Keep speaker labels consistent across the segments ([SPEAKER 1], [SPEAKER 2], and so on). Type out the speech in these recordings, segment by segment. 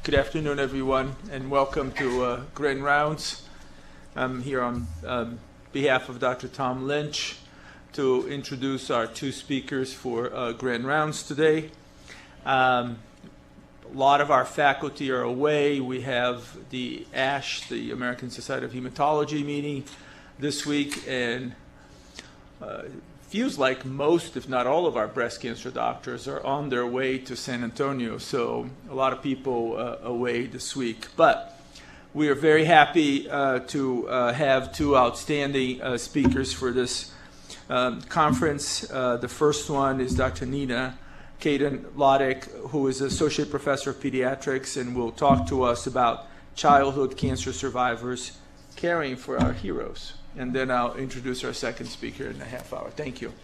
[SPEAKER 1] Good afternoon, everyone, and welcome to Grand Rounds. I'm here on behalf of Dr. Tom Lynch to introduce our two speakers for Grand Rounds today. A lot of our faculty are away. We have the ASH, the American Society of Hematology meeting this week, and feels like most, if not all, of our breast cancer doctors are on their way to San Antonio, so a lot of people away this week. But we are very happy to have two outstanding speakers for this conference. The first one is Dr. Nina Kadan-Lottick, who is Associate Professor of Pediatrics and will talk to us about childhood cancer survivors caring for our heroes. And then I'll introduce our second speaker in a half hour. Thank you.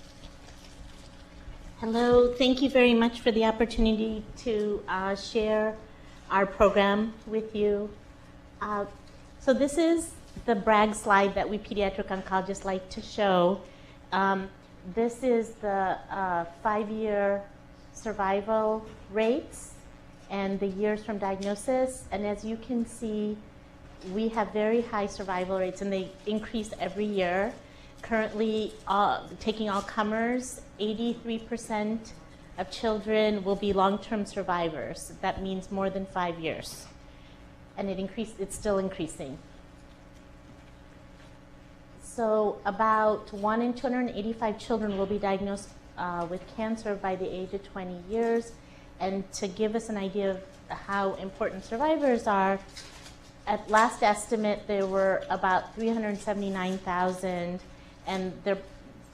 [SPEAKER 2] Hello, thank you very much for the opportunity to share our program with you. So this is the brag slide that we pediatric oncologists like to show. This is the 5-year survival rates and the years from diagnosis. And as you can see, we have very high survival rates, and they increase every year. Currently, taking all comers, 83% of children will be long-term survivors. That means more than 5 years. And it's still increasing. So about 1 in 285 children will be diagnosed with cancer by the age of 20 years. And to give us an idea of how important survivors are, at last estimate, there were about 379,000, and they're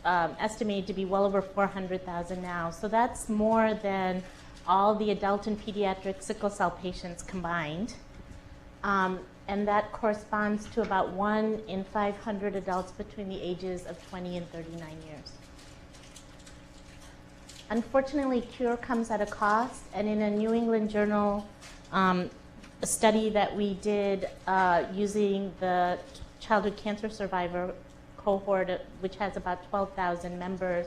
[SPEAKER 2] estimated to be well over 400,000 now. So that's more than all the adult and pediatric sickle cell patients combined. And that corresponds to about 1 in 500 adults between the ages of 20 and 39 years. Unfortunately, cure comes at a cost, and in a New England Journal a study that we did using the childhood cancer survivor cohort, which has about 12,000 members,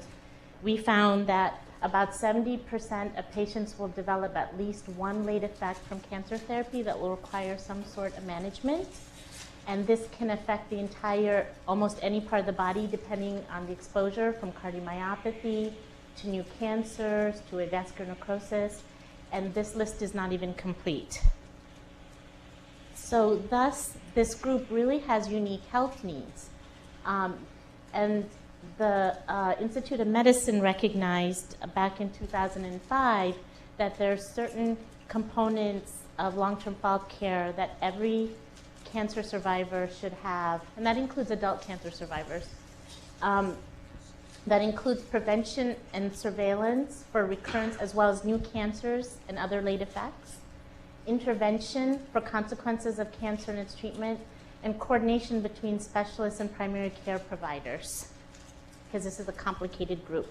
[SPEAKER 2] we found that about 70% of patients will develop at least one late effect from cancer therapy that will require some sort of management. And this can affect the entire, almost any part of the body, depending on the exposure, from cardiomyopathy to new cancers to avascular necrosis. And this list is not even complete. So thus, this group really has unique health needs. And the Institute of Medicine recognized back in 2005 that there are certain components of long-term follow-up care that every cancer survivor should have, and that includes adult cancer survivors. That includes prevention and surveillance for recurrence as well as new cancers and other late effects, intervention for consequences of cancer and its treatment, and coordination between specialists and primary care providers, because this is a complicated group.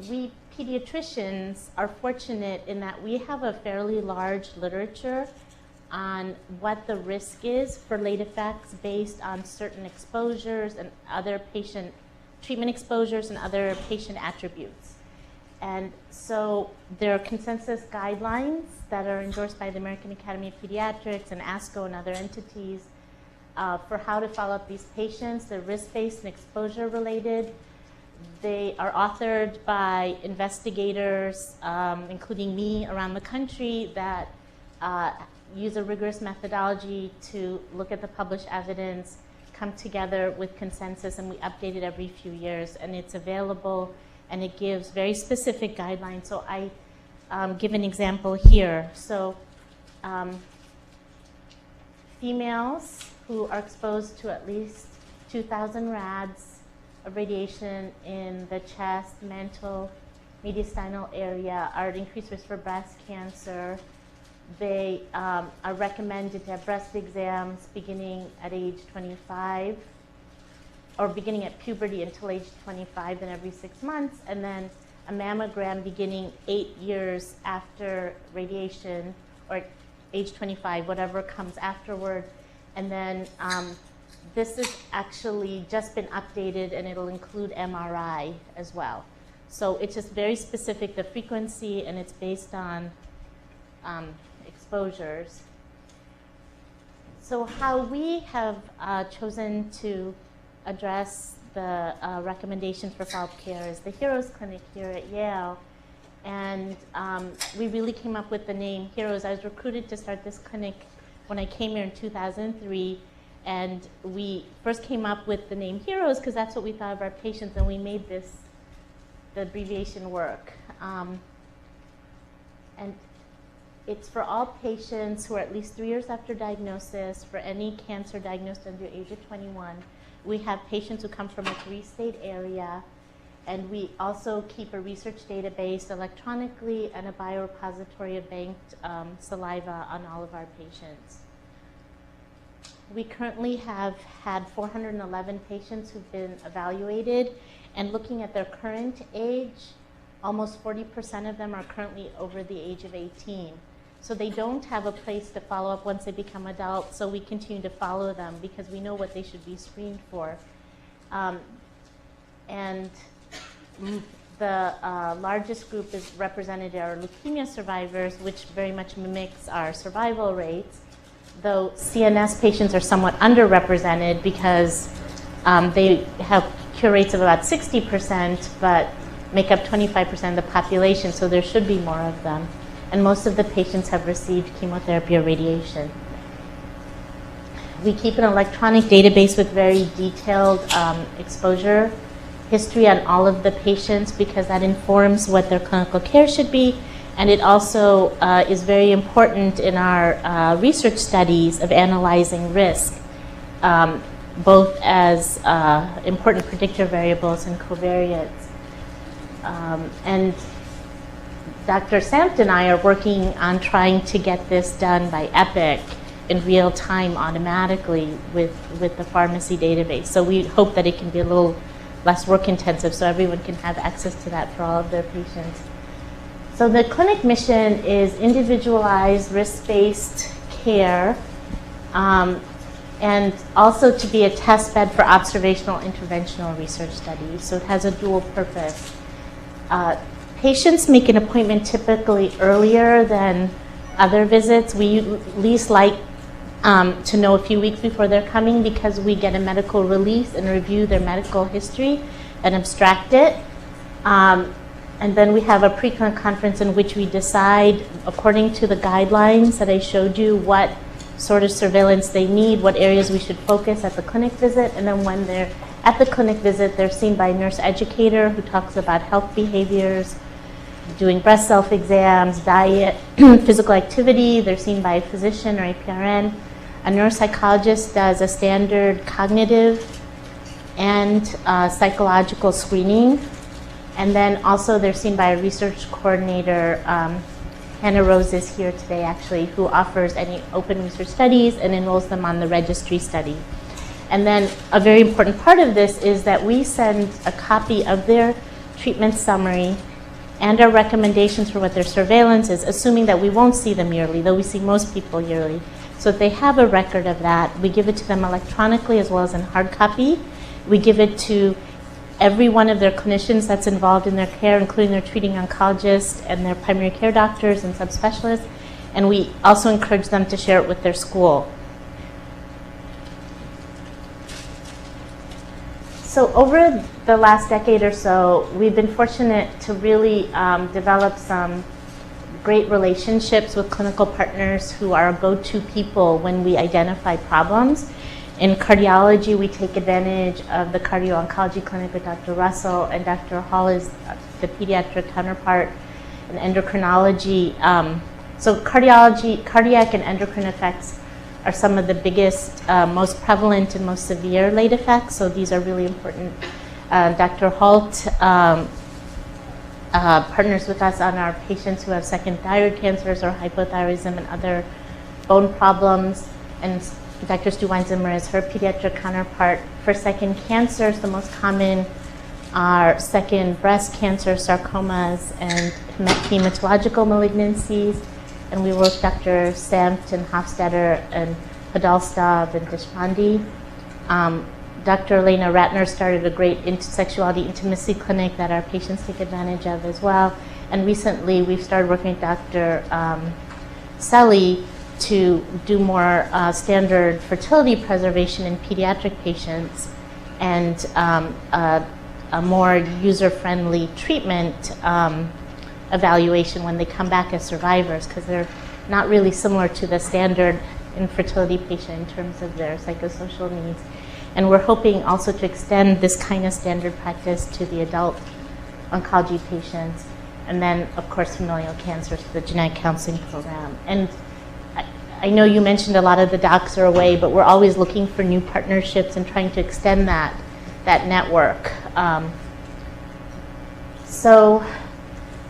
[SPEAKER 2] We pediatricians are fortunate in that we have a fairly large literature on what the risk is for late effects based on certain exposures and other patient treatment exposures and other patient attributes. And so there are consensus guidelines that are endorsed by the American Academy of Pediatrics and ASCO and other entities for how to follow up these patients. They're risk-based and exposure-related. They are authored by investigators, including me, around the country that use a rigorous methodology to look at the published evidence, come together with consensus, and we update it every few years. And it's available, and it gives very specific guidelines. So I give an example here. So females who are exposed to at least 2,000 rads of radiation in the chest, mantle, mediastinal area are at increased risk for breast cancer. They are recommended to have breast exams beginning at age 25, or beginning at puberty until age 25, then every 6 months, and then a mammogram beginning 8 years after radiation, or age 25, whatever comes afterward. And then this has actually just been updated, and it'll include MRI as well. So it's just very specific, the frequency, and it's based on exposures. So how we have chosen to address the recommendations for follow-up care is the HEROES Clinic here at Yale. And we really came up with the name HEROES. I was recruited to start this clinic when I came here in 2003. And we first came up with the name HEROES because that's what we thought of our patients, and we made the abbreviation work. And it's for all patients who are at least 3 years after diagnosis for any cancer diagnosed under the age of 21. We have patients who come from a 3-state area, and we also keep a research database electronically and a biorepository of banked saliva on all of our patients. We currently have had 411 patients who've been evaluated, and looking at their current age, almost 40% of them are currently over the age of 18. So they don't have a place to follow up once they become adults, so we continue to follow them because we know what they should be screened for. And the largest group is represented are leukemia survivors, which very much mimics our survival rates, though CNS patients are somewhat underrepresented because they have cure rates of about 60%, but make up 25% of the population, so there should be more of them. And most of the patients have received chemotherapy or radiation. We keep an electronic database with very detailed exposure history on all of the patients because that informs what their clinical care should be. And it also is very important in our research studies of analyzing risk, both as important predictor variables and covariates. And Dr. Samt and I are working on trying to get this done by Epic in real time automatically with the pharmacy database. So we hope that it can be a little less work intensive so everyone can have access to that for all of their patients. So the clinic mission is individualized, risk-based care, and also to be a test bed for observational interventional research studies. So it has a dual purpose. Patients make an appointment typically earlier than other visits. We at least like to know a few weeks before they're coming because we get a medical release and review their medical history and abstract it. And then we have a pre-clinic conference in which we decide, according to the guidelines that I showed you, what sort of surveillance they need, what areas we should focus at the clinic visit. And then when they're at the clinic visit, they're seen by a nurse educator who talks about health behaviors, doing breast self-exams, diet, physical activity. They're seen by a physician or a PRN. A neuropsychologist does a standard cognitive and psychological screening. And then also they're seen by a research coordinator. Hannah Rose is here today, actually, who offers any open research studies and enrolls them on the registry study. And then a very important part of this is that we send a copy of their treatment summary and our recommendations for what their surveillance is, assuming that we won't see them yearly, though we see most people yearly. So if they have a record of that, we give it to them electronically as well as in hard copy. We give it to every one of their clinicians that's involved in their care, including their treating oncologists and their primary care doctors and subspecialists. And we also encourage them to share it with their school. So over the last decade or so, we've been fortunate to really develop some great relationships with clinical partners who are go-to people when we identify problems. In cardiology, we take advantage of the cardio-oncology clinic with Dr. Russell, and Dr. Hall is the pediatric counterpart. In endocrinology, so cardiac and endocrine effects are some of the biggest, most prevalent and most severe late effects, so these are really important. Dr. Holt partners with us on our patients who have second thyroid cancers or hypothyroidism and other bone problems, and Dr. Stu Weinzimmer is her pediatric counterpart. For second cancers, the most common are second breast cancer, sarcomas, and hematological malignancies. And we work Dr. Samt and Hofstetter and Podolstov and Deshpande. Dr. Elena Ratner started a great sexuality intimacy clinic that our patients take advantage of as well. And recently we've started working with Dr. Selly to do more standard fertility preservation in pediatric patients and a more user-friendly treatment evaluation when they come back as survivors, because they're not really similar to the standard infertility patient in terms of their psychosocial needs. And we're hoping also to extend this kind of standard practice to the adult oncology patients. And then, of course, familial cancers, the genetic counseling program. And I know you mentioned a lot of the docs are away, but we're always looking for new partnerships and trying to extend that network.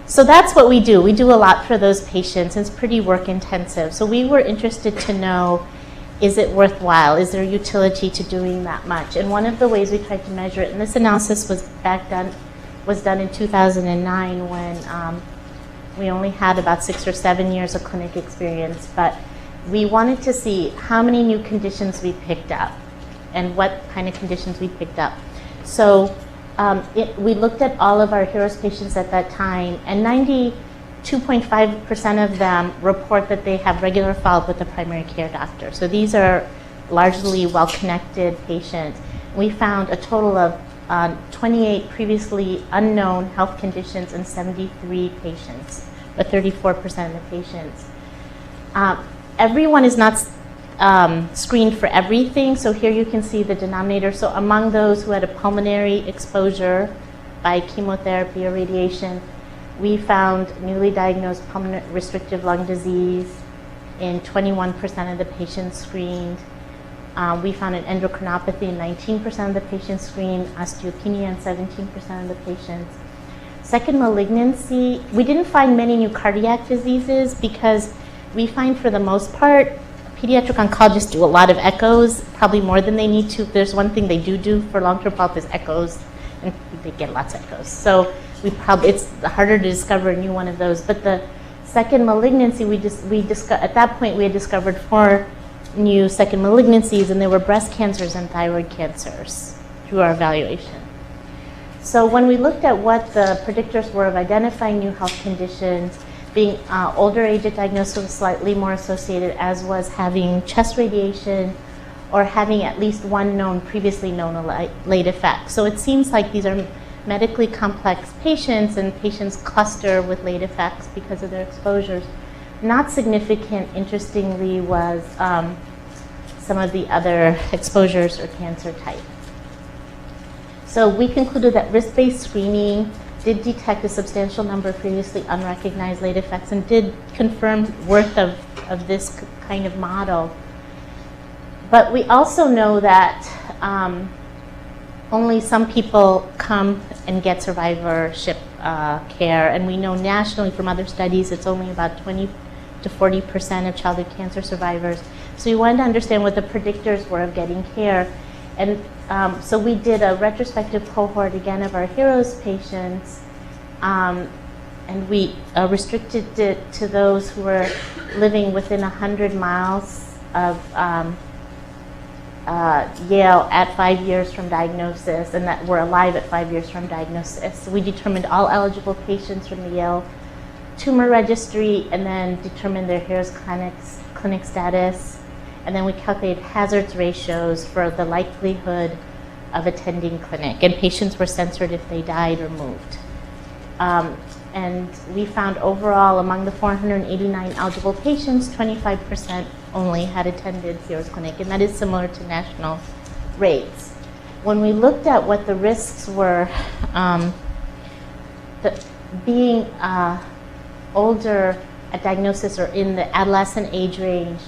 [SPEAKER 2] So that's what we do. We do a lot for those patients. It's pretty work intensive. So we were interested to know, is it worthwhile? Is there utility to doing that much? And one of the ways we tried to measure it, and this analysis was done in 2009 when we only had about 6 or 7 years of clinic experience, but we wanted to see how many new conditions we picked up and what kind of conditions we picked up. So we looked at all of our HEROES patients at that time, and 92.5% of them report that they have regular follow-up with the primary care doctor. So these are largely well-connected patients. We found a total of 28 previously unknown health conditions in 73 patients, but 34% of the patients. Everyone is not screened for everything, so here you can see the denominator. So among those who had a pulmonary exposure by chemotherapy or radiation, we found newly diagnosed pulmonary restrictive lung disease in 21% of the patients screened. We found an endocrinopathy in 19% of the patients screened, osteopenia in 17% of the patients. Second malignancy, we didn't find many new cardiac diseases because we find for the most part, pediatric oncologists do a lot of echoes, probably more than they need to. There's one thing they do for long-term follow-up is echoes, and they get lots of echoes. So it's harder to discover a new one of those. But the second malignancy, at that point we had discovered 4 new second malignancies, and they were breast cancers and thyroid cancers through our evaluation. So when we looked at what the predictors were of identifying new health conditions, being older age at diagnosis was slightly more associated, as was having chest radiation or having at least one previously known late effect. So it seems like these are medically complex patients, and patients cluster with late effects because of their exposures. Not significant, interestingly, was some of the other exposures or cancer type. So we concluded that risk-based screening did detect a substantial number of previously unrecognized late effects and did confirm worth of this kind of model. But we also know that only some people come and get survivorship care, and we know nationally from other studies it's only about 20 to 40% of childhood cancer survivors. So we wanted to understand what the predictors were of getting care. And so we did a retrospective cohort again of our HEROES patients, and we restricted it to those who were living within 100 miles of Yale at 5 years from diagnosis, and that were alive at 5 years from diagnosis. So we determined all eligible patients from the Yale tumor registry, and then determined their HEROES clinic status. And then we calculated hazards ratios for the likelihood of attending clinic. And patients were censored if they died or moved. And we found overall among the 489 eligible patients, 25% only had attended HEROES clinic, and that is similar to national rates. When we looked at what the risks were, being older at diagnosis or in the adolescent age range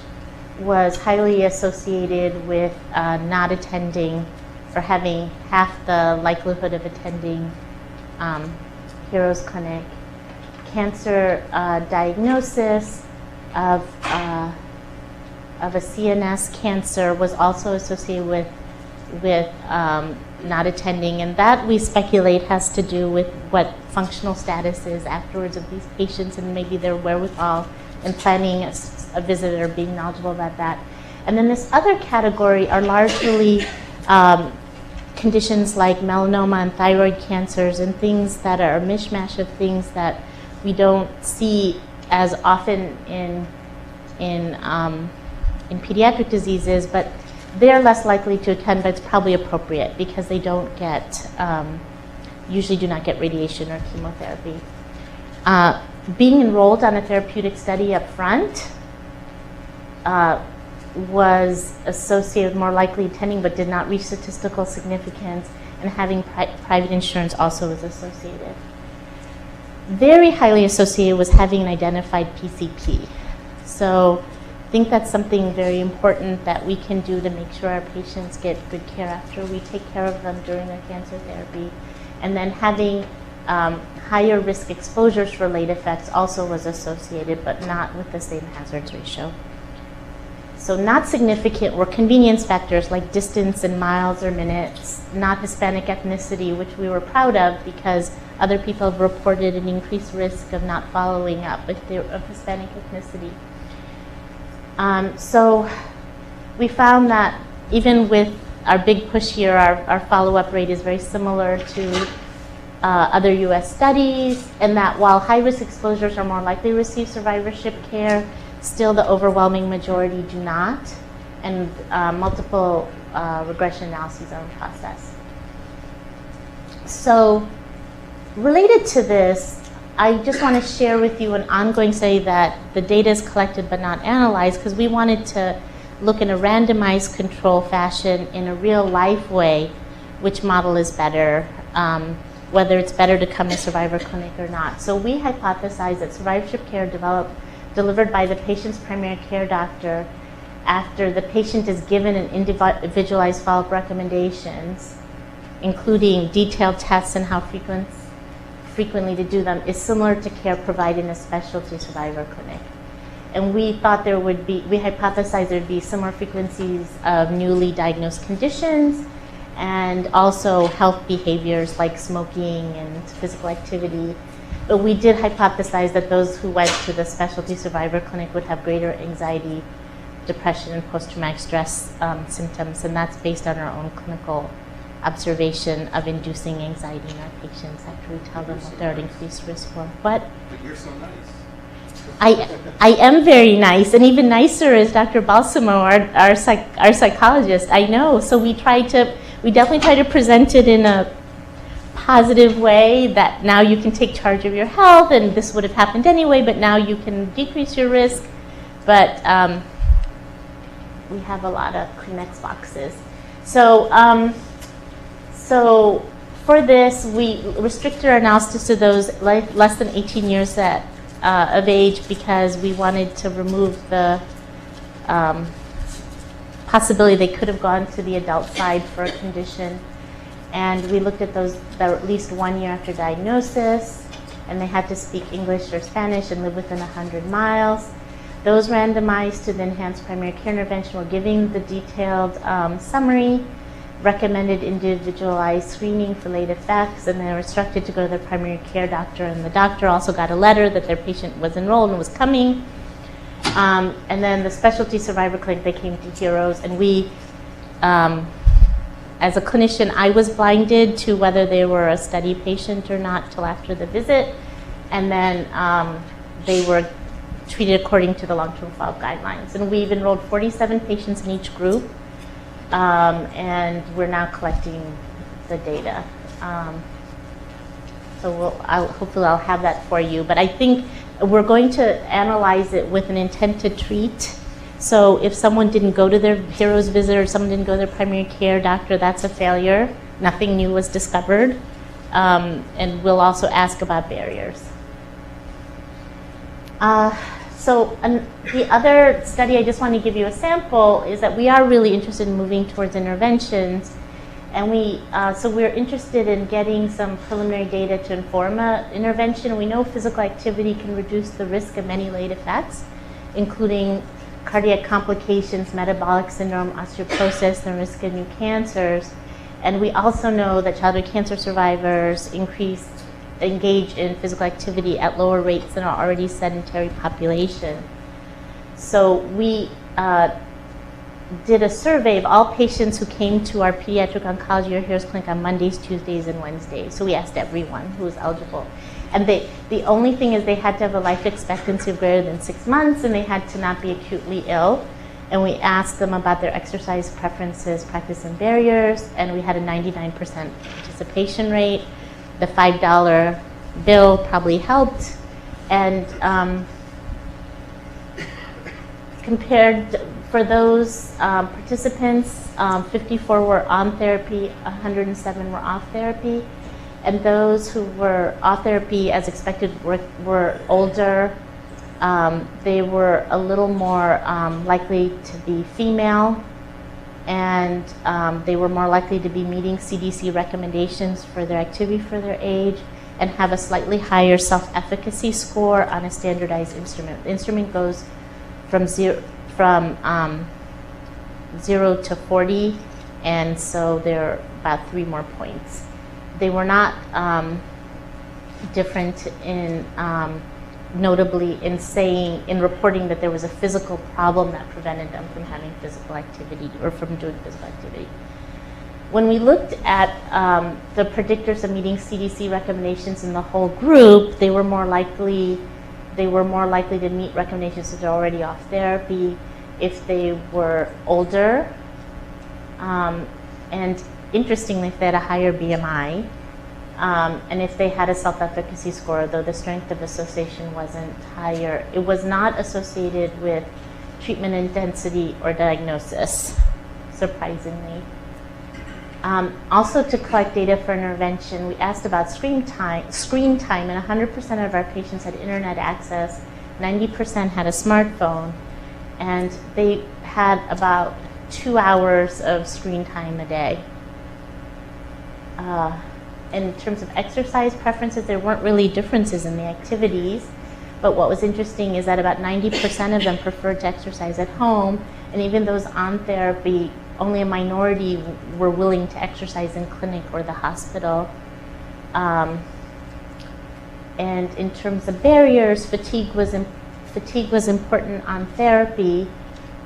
[SPEAKER 2] was highly associated with not attending or having half the likelihood of attending HEROES clinic. Cancer diagnosis of a CNS cancer was also associated with not attending, and that we speculate has to do with what functional status is afterwards of these patients and maybe their wherewithal and planning a visit or being knowledgeable about that. And then this other category are largely conditions like melanoma and thyroid cancers and things that are a mishmash of things that we don't see as often in in pediatric diseases, but they're less likely to attend, but it's probably appropriate because they don't get, usually do not get radiation or chemotherapy. Being enrolled on a therapeutic study up front was associated with more likely attending but did not reach statistical significance, and having private insurance also was associated. Very highly associated was having an identified PCP. So I think that's something very important that we can do to make sure our patients get good care after we take care of them during their cancer therapy. And then having higher risk exposures for late effects also was associated, but not with the same hazards ratio. So not significant were convenience factors like distance in miles or minutes, not Hispanic ethnicity, which we were proud of because other people have reported an increased risk of not following up if they're of Hispanic ethnicity. So we found that even with our big push here, our follow-up rate is very similar to other US studies, and that while high-risk exposures are more likely to receive survivorship care, still the overwhelming majority do not, and multiple regression analyses are in process. So related to this, I just want to share with you an ongoing study that the data is collected but not analyzed, because we wanted to look in a randomized control fashion in a real life way which model is better, whether it's better to come to Survivor Clinic or not. So we hypothesized that survivorship care delivered by the patient's primary care doctor after the patient is given an individualized follow-up recommendations, including detailed tests and how frequently to do them, is similar to care provided in a specialty survivor clinic. And we thought we hypothesized there'd be similar frequencies of newly diagnosed conditions and also health behaviors like smoking and physical activity. But we did hypothesize that those who went to the specialty survivor clinic would have greater anxiety, depression, and post-traumatic stress symptoms, and that's based on our own clinical observation of inducing anxiety in our patients after we tell them what they're at increased risk for. What?
[SPEAKER 3] But you're so nice.
[SPEAKER 2] I am very nice, and even nicer is Dr. Balsamo, our psychologist. I know. So we definitely try to present it in a positive way that now you can take charge of your health, and this would have happened anyway, but now you can decrease your risk. But we have a lot of Kleenex boxes. So for this, we restricted our analysis to those less than 18 years of age because we wanted to remove the possibility they could have gone to the adult side for a condition. And we looked at those that were at least 1 year after diagnosis, and they had to speak English or Spanish and live within 100 miles. Those randomized to the enhanced primary care intervention were giving the detailed summary, recommended individualized screening for late effects, and they were instructed to go to their primary care doctor, and the doctor also got a letter that their patient was enrolled and was coming. And then the specialty survivor clinic, they came to Heroes, and we, as a clinician, I was blinded to whether they were a study patient or not till after the visit, and then they were treated according to the long-term follow-up guidelines. And we've enrolled 47 patients in each group, and we're now collecting the data. So hopefully I'll have that for you. But I think we're going to analyze it with an intent to treat. So if someone didn't go to their Heroes visit or someone didn't go to their primary care doctor, that's a failure. Nothing new was discovered. And we'll also ask about barriers. The other study, I just want to give you a sample, is that we are really interested in moving towards interventions. And so we're interested in getting some preliminary data to inform an intervention. We know physical activity can reduce the risk of many late effects, including cardiac complications, metabolic syndrome, osteoporosis, and risk of new cancers. And we also know that childhood cancer survivors engage in physical activity at lower rates than our already sedentary population. So we did a survey of all patients who came to our pediatric oncology or Heroes Clinic on Mondays, Tuesdays, and Wednesdays. So we asked everyone who was eligible. And the only thing is they had to have a life expectancy of greater than 6 months, and they had to not be acutely ill. And we asked them about their exercise preferences, practice, and barriers, and we had a 99% participation rate. The $5 bill probably helped. And compared for those participants, 54 were on therapy, 107 were off therapy. And those who were off therapy, as expected, were older. They were a little more likely to be female, and they were more likely to be meeting CDC recommendations for their activity for their age, and have a slightly higher self-efficacy score on a standardized instrument. The instrument goes from 0 to 40, and so they're about 3 more points. They were not different in notably in reporting that there was a physical problem that prevented them from having physical activity or from doing physical activity. When we looked at the predictors of meeting CDC recommendations in the whole group, they were more likely to meet recommendations if they're already off therapy, if they were older, and interestingly, if they had a higher BMI, and if they had a self-efficacy score, though the strength of association wasn't higher. It was not associated with treatment intensity or diagnosis, surprisingly. Also, to collect data for intervention, we asked about screen time, and 100% of our patients had internet access, 90% had a smartphone, and they had about 2 hours of screen time a day. In terms of exercise preferences, there weren't really differences in the activities, but what was interesting is that about 90% of them preferred to exercise at home, and even those on therapy, only a minority were willing to exercise in clinic or the hospital. And in terms of barriers, fatigue was important on therapy,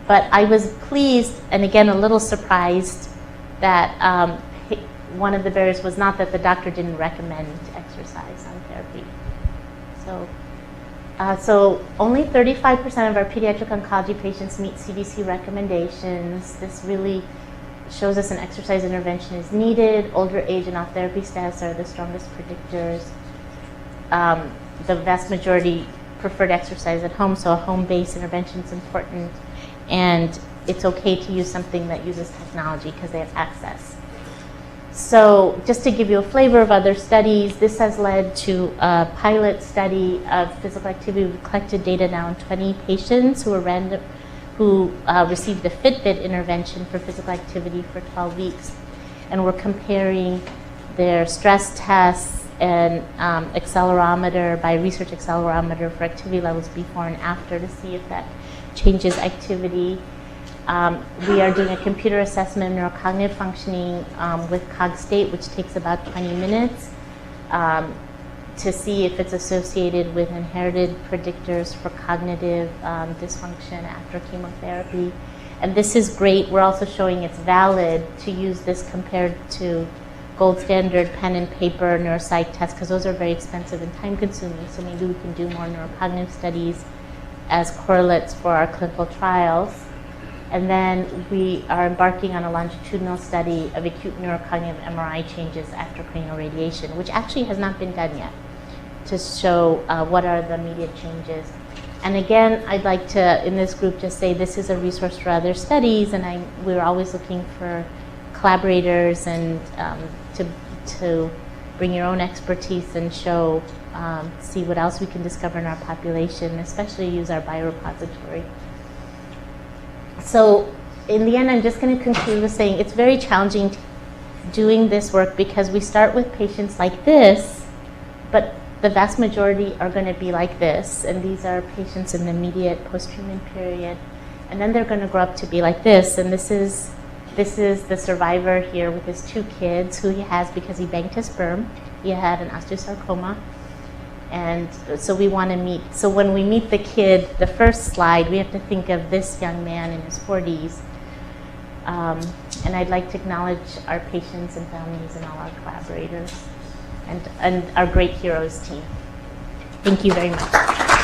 [SPEAKER 2] but I was pleased, and again a little surprised, that one of the barriers was not that the doctor didn't recommend exercise on therapy. So only 35% of our pediatric oncology patients meet CDC recommendations. This really shows us an exercise intervention is needed. Older age and off therapy status are the strongest predictors. The vast majority preferred exercise at home, so a home-based intervention is important. And it's okay to use something that uses technology because they have access. So just to give you a flavor of other studies, this has led to a pilot study of physical activity. We've collected data now on 20 patients who received a Fitbit intervention for physical activity for 12 weeks. And we're comparing their stress tests and accelerometer by research accelerometer for activity levels before and after to see if that changes activity. We are doing a computer assessment of neurocognitive functioning with CogState, which takes about 20 minutes to see if it's associated with inherited predictors for cognitive dysfunction after chemotherapy. And this is great. We're also showing it's valid to use this compared to gold standard pen and paper neuropsych tests, because those are very expensive and time consuming. So maybe we can do more neurocognitive studies as correlates for our clinical trials. And then we are embarking on a longitudinal study of acute neurocognitive MRI changes after cranial radiation, which actually has not been done yet, to show what are the immediate changes. And again, I'd like to, in this group, just say this is a resource for other studies, and we're always looking for collaborators and to bring your own expertise and show, see what else we can discover in our population, especially use our biorepository. So in the end, I'm just going to conclude with saying it's very challenging doing this work because we start with patients like this, but the vast majority are going to be like this, and these are patients in the immediate post-treatment period, and then they're going to grow up to be like this, and this is the survivor here with his 2 kids who he has because he banked his sperm. He had an osteosarcoma. And so we want to meet, so when we meet the kid, the first slide, we have to think of this young man in his 40s And I'd like to acknowledge our patients and families and all our collaborators and our great heroes team. Thank you very much.